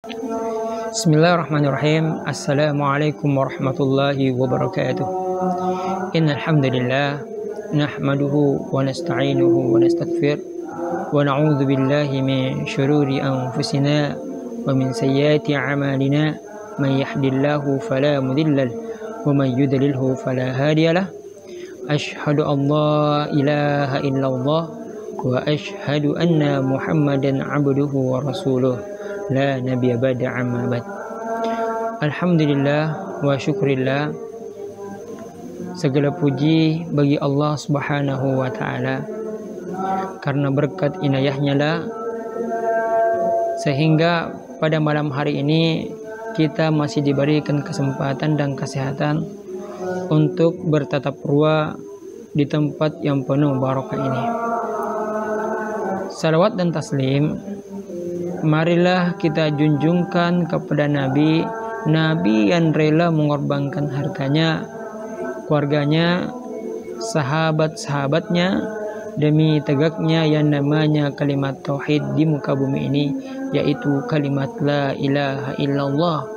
Bismillahirrahmanirrahim. Assalamualaikum warahmatullahi wabarakatuh. Innal hamdalillah nahmaduhu wa nasta'inuhu wa nastaghfir wa na'udzu billahi min shururi anfusina wa min sayyiati a'malina. Man yahdihillahu fala mudilla lahu wa man yudlilhu fala hadiyalah. Asyhadu an la ilaha illallah wa asyhadu anna Muhammadan abduhu wa rasuluh. La nabiyya ba'da amma ba'd. Alhamdulillah wa syukrillah. Segala puji bagi Allah Subhanahu wa taala, karena berkat inayahnya lah sehingga pada malam hari ini kita masih diberikan kesempatan dan kesehatan untuk bertatap rua di tempat yang penuh barokah ini. Salawat dan taslim marilah kita junjungkan kepada Nabi yang rela mengorbankan hartanya, keluarganya, sahabat-sahabatnya demi tegaknya yang namanya kalimat tauhid di muka bumi ini, yaitu kalimat la ilaha illallah.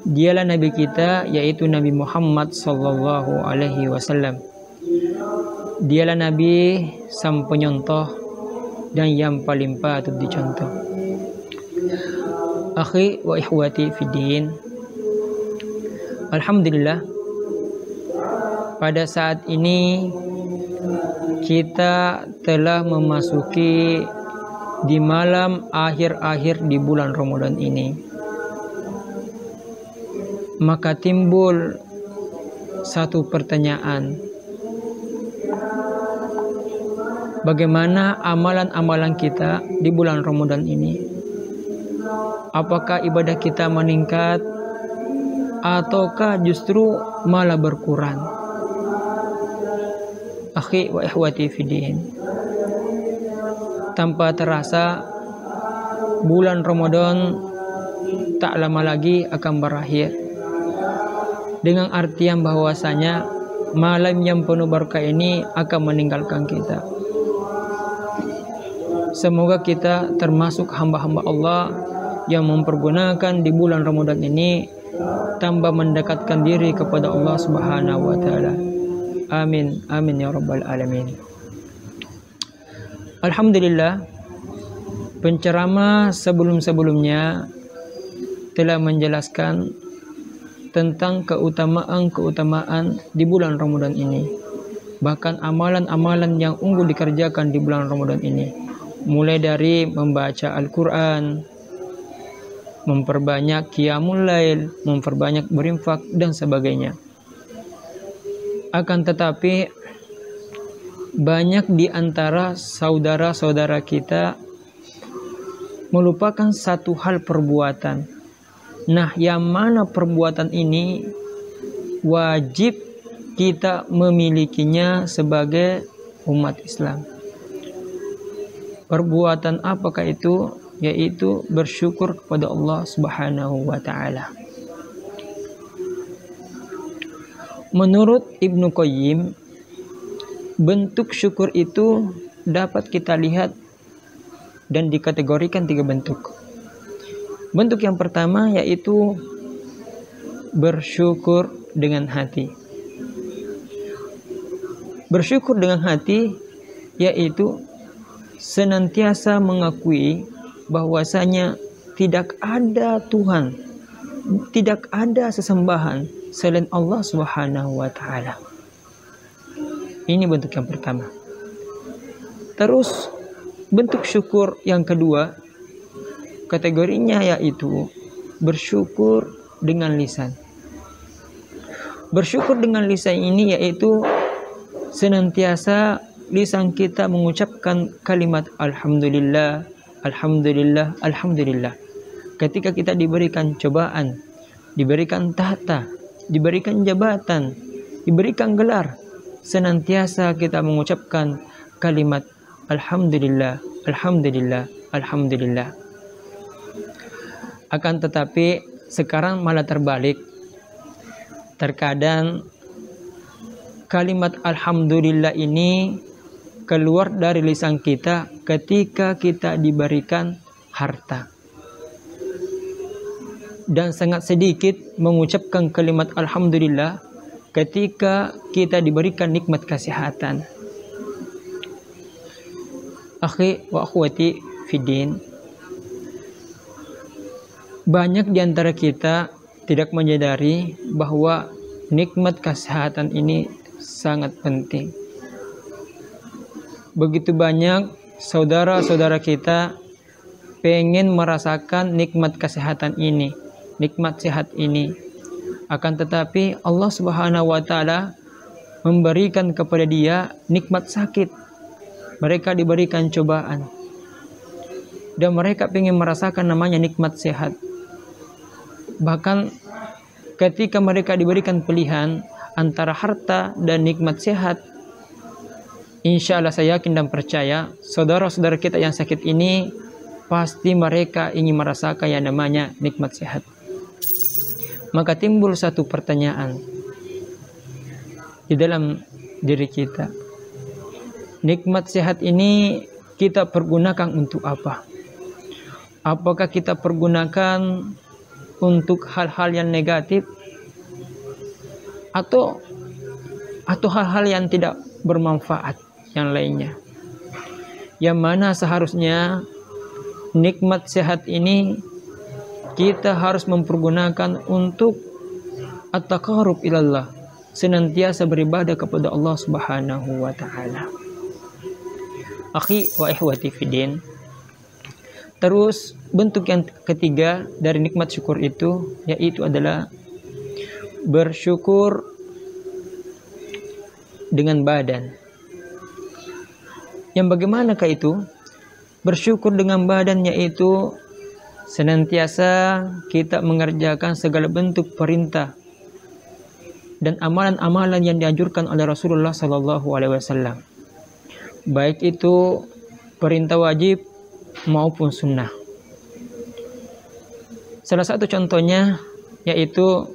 Dialah Nabi kita, yaitu Nabi Muhammad sallallahu alaihi wasallam. Dialah Nabi sang penyontoh dan yang paling patut dicontoh. Akhi wa ikhwati fiddin, alhamdulillah pada saat ini kita telah memasuki di malam akhir-akhir di bulan Ramadan ini. Maka timbul satu pertanyaan, bagaimana amalan-amalan kita di bulan Ramadan ini? Apakah ibadah kita meningkat ataukah justru malah berkurang? Akhi wa ikhwati fiddin, tanpa terasa bulan Ramadan tak lama lagi akan berakhir, dengan artian bahwasanya malam yang penuh berkah ini akan meninggalkan kita. Semoga kita termasuk hamba-hamba Allah yang mempergunakan di bulan Ramadan ini tambah mendekatkan diri kepada Allah Subhanahu wa taala. Amin amin ya rabbal alamin. Alhamdulillah, penceramah sebelum-sebelumnya telah menjelaskan tentang keutamaan di bulan Ramadan ini. Bahkan amalan-amalan yang unggul dikerjakan di bulan Ramadan ini, mulai dari membaca Al-Quran, memperbanyak qiyamul lail, memperbanyak berinfak dan sebagainya. Akan tetapi banyak di antara saudara-saudara kita melupakan satu hal perbuatan. Nah, yang mana perbuatan ini wajib kita memilikinya sebagai umat Islam. Perbuatan apakah itu? Yaitu bersyukur kepada Allah Subhanahu wa taala. Menurut Ibnu Qayyim, bentuk syukur itu dapat kita lihat dan dikategorikan 3 bentuk. Bentuk yang pertama yaitu bersyukur dengan hati. Bersyukur dengan hati yaitu senantiasa mengakui bahwasanya tidak ada Tuhan, tidak ada sesembahan selain Allah Subhanahu wa taala. Ini bentuk yang pertama. Terus bentuk syukur yang kedua kategorinya yaitu bersyukur dengan lisan. Bersyukur dengan lisan ini yaitu senantiasa lisan kita mengucapkan kalimat alhamdulillah, alhamdulillah, alhamdulillah. Ketika kita diberikan cobaan, diberikan tahta, diberikan jabatan, diberikan gelar, senantiasa kita mengucapkan kalimat alhamdulillah, alhamdulillah, alhamdulillah. Akan tetapi sekarang malah terbalik. Terkadang kalimat alhamdulillah ini keluar dari lisan kita ketika kita diberikan harta. dan sangat sedikit mengucapkan kalimat alhamdulillah ketika kita diberikan nikmat kesehatan. Akhi wa akhwati fiddin, banyak di antara kita tidak menyadari bahwa nikmat kesehatan ini sangat penting. Begitu banyak saudara-saudara kita pengen merasakan nikmat kesehatan ini, nikmat sehat ini. Akan tetapi Allah Subhanahu wa taala memberikan kepada dia nikmat sakit. Mereka diberikan cobaan. Dan mereka ingin merasakan namanya nikmat sehat. Bahkan ketika mereka diberikan pilihan antara harta dan nikmat sehat, insya Allah saya yakin dan percaya saudara-saudara kita yang sakit ini pasti mereka ingin merasakan yang namanya nikmat sehat. Maka timbul satu pertanyaan di dalam diri kita. Nikmat sehat ini kita pergunakan untuk apa? Apakah kita pergunakan untuk hal-hal yang negatif atau hal-hal yang tidak bermanfaat yang lainnya? Yang mana seharusnya nikmat sehat ini kita harus mempergunakan untuk at-taqarrub ilallah, senantiasa beribadah kepada Allah Subhanahu wa taala. Akhi wa ikhwati fiddin, terus bentuk yang ketiga dari nikmat syukur itu yaitu adalah bersyukur dengan badan. Yang bagaimanakah itu? Bersyukur dengan badan yaitu senantiasa kita mengerjakan segala bentuk perintah dan amalan-amalan yang dianjurkan oleh Rasulullah SAW. Baik itu perintah wajib maupun sunnah. Salah satu contohnya yaitu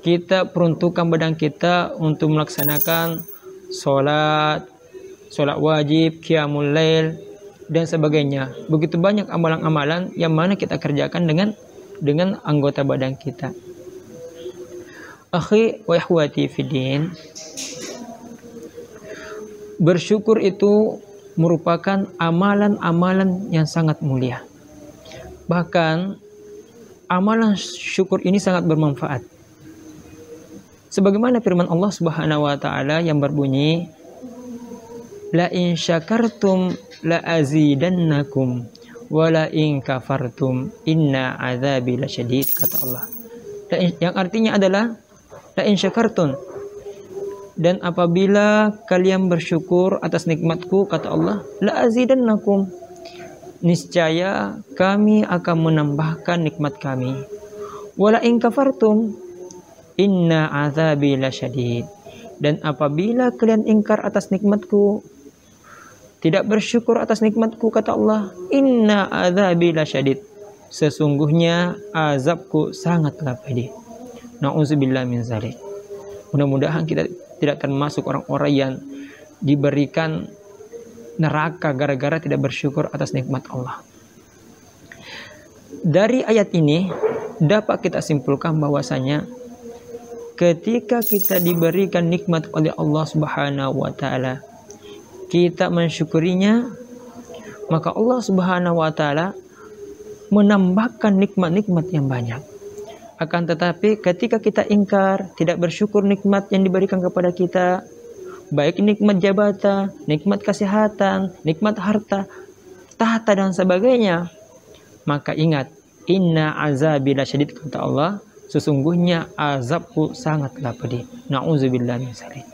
kita peruntukkan badan kita untuk melaksanakan sholat wajib, qiyamul lail, dan sebagainya. Begitu banyak amalan-amalan yang mana kita kerjakan dengan anggota badan kita. Akhi wa ikhwati fiddin, bersyukur itu merupakan amalan-amalan yang sangat mulia. Bahkan amalan syukur ini sangat bermanfaat. Sebagaimana firman Allah Subhanahu wa taala yang berbunyi, la in syakartum la azidannakum wa la in kafartum inna azabi lasyadid, kata Allah. Yang artinya adalah la in syakartum, dan apabila kalian bersyukur atas nikmatku, kata Allah, la azidannakum, niscaya kami akan menambahkan nikmat kami. Wala in kafartum inna azabi lasyadid, dan apabila kalian ingkar atas nikmatku, tidak bersyukur atas nikmatku, kata Allah, inna azabi lasyadid, sesungguhnya azabku sangatlah pedih. Na'udzubillah min zalik. Mudah-mudahan kita tidak termasuk orang-orang yang diberikan neraka gara-gara tidak bersyukur atas nikmat Allah. Dari ayat ini dapat kita simpulkan bahwasanya ketika kita diberikan nikmat oleh Allah Subhanahu wa taala, kita mensyukurinya, maka Allah Subhanahu wa taala menambahkan nikmat-nikmat yang banyak. Akan tetapi ketika kita ingkar, tidak bersyukur nikmat yang diberikan kepada kita, baik nikmat jabatan, nikmat kesehatan, nikmat harta, tahta dan sebagainya, maka ingat, inna azabi lasyadid, kata Allah, sesungguhnya azabku sangatlah pedih. Na'udzubillah min dzalik.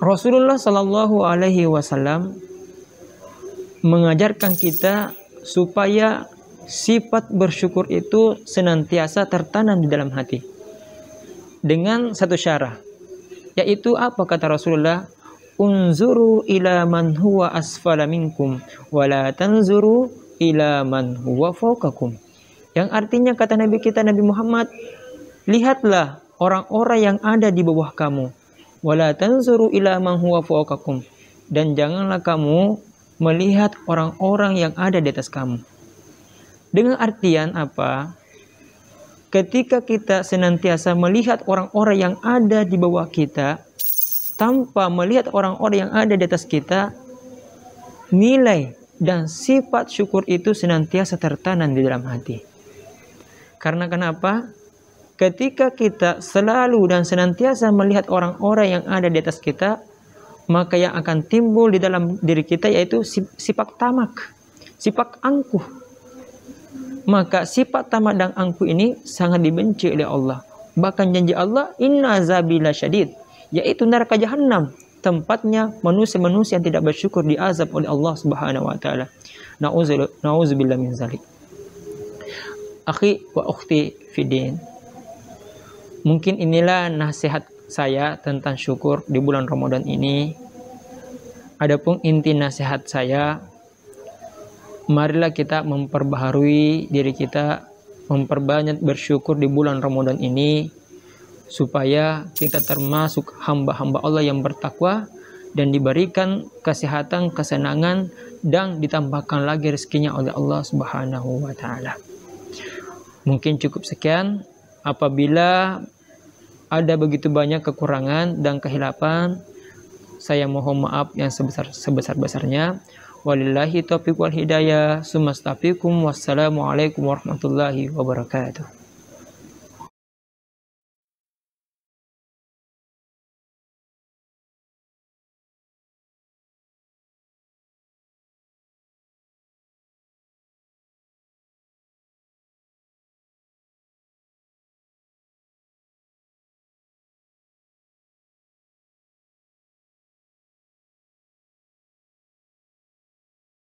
Rasulullah Shallallahu Alaihi Wasallam mengajarkan kita supaya sifat bersyukur itu senantiasa tertanam di dalam hati dengan satu syarat, yaitu apa kata Rasulullah? Unzuru ila man huwa asfala minkum wa la tanzuru ila man huwa fawqakum. Yang artinya kata Nabi kita Nabi Muhammad, lihatlah orang-orang yang ada di bawah kamu, wala tanzuru ila man huwa fawqakum, dan janganlah kamu melihat orang-orang yang ada di atas kamu. Dengan artian apa? ketika kita senantiasa melihat orang-orang yang ada di bawah kita tanpa melihat orang-orang yang ada di atas kita, nilai dan sifat syukur itu senantiasa tertanam di dalam hati. Karena kenapa? Ketika kita selalu dan senantiasa melihat orang-orang yang ada di atas kita, maka yang akan timbul di dalam diri kita yaitu sifat tamak, sifat angkuh. Maka sifat tamak dan angkuh ini sangat dibenci oleh Allah. Bahkan janji Allah, inna azabi lasyadid, yaitu neraka jahanam, tempatnya manusia-manusia yang tidak bersyukur diazab oleh Allah Subhanahu wa taala. Nauzubillah min zalik. Akhi wa ukhti fidin. Mungkin inilah nasihat saya tentang syukur di bulan Ramadan ini. Adapun inti nasihat saya, marilah kita memperbaharui diri kita, memperbanyak bersyukur di bulan Ramadan ini, supaya kita termasuk hamba-hamba Allah yang bertakwa dan diberikan kesehatan, kesenangan, dan ditambahkan lagi rezekinya oleh Allah Subhanahu wa taala. Mungkin cukup sekian. Apabila ada begitu banyak kekurangan dan kehilapan, saya mohon maaf yang sebesar-besarnya. Walillahi taufiq wal hidayah. Wassalamualaikum warahmatullahi wabarakatuh.